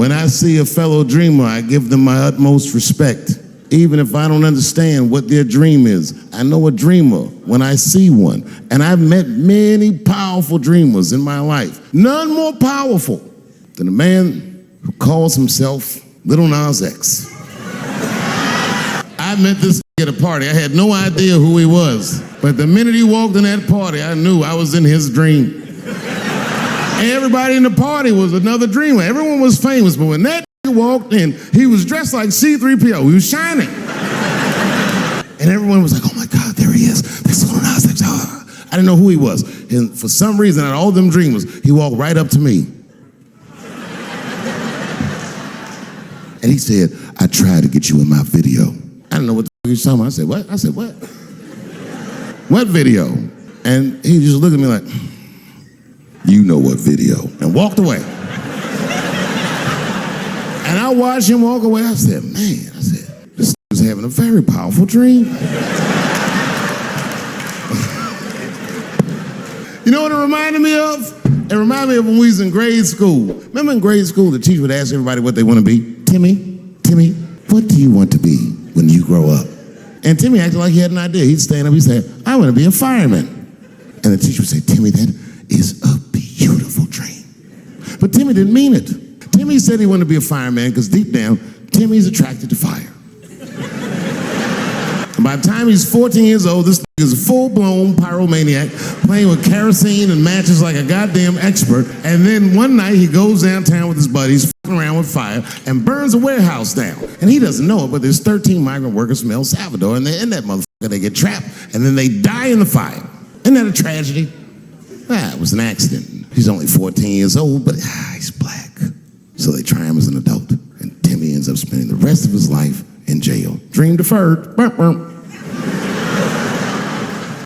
When I see a fellow dreamer, I give them my utmost respect. Even if I don't understand what their dream is, I know a dreamer when I see one. And I've met many powerful dreamers in my life. None more powerful than a man who calls himself Lil Nas X. I met this at a party. I had no idea who he was. But the minute he walked in that party, I knew I was in his dream. Everybody in the party was another dreamer. Everyone was famous, but when that walked in, he was dressed like C-3PO. He was shining. And everyone was like, oh my God, there he is. That's Lil Nas X. I didn't know who he was. And for some reason, out of all them dreamers, he walked right up to me. And he said, I tried to get you in my video. I didn't know what the fuck he was talking about. I said, what? I said, what? What video? And he just looked at me like, you know what video, and walked away. And I watched him walk away. I said, man, this was having a very powerful dream. You know what it reminded me of? It reminded me of when we was in grade school. Remember in grade school, the teacher would ask everybody what they want to be? Timmy, what do you want to be when you grow up? And Timmy acted like he had an idea. He'd stand up, he'd say, I want to be a fireman. And the teacher would say, Timmy, that is a beautiful dream. But Timmy didn't mean it. Timmy said he wanted to be a fireman because deep down, Timmy's attracted to fire. And by the time he's 14 years old, this is a full-blown pyromaniac playing with kerosene and matches like a goddamn expert. And then one night he goes downtown with his buddies, fucking around with fire, and burns a warehouse down. And he doesn't know it, but there's 13 migrant workers from El Salvador, and they're in that motherfucker. They get trapped, and then they die in the fire. Isn't that a tragedy? It was an accident. He's only 14 years old, but he's black. So they try him as an adult, and Timmy ends up spending the rest of his life in jail. Dream deferred. Burp, burp.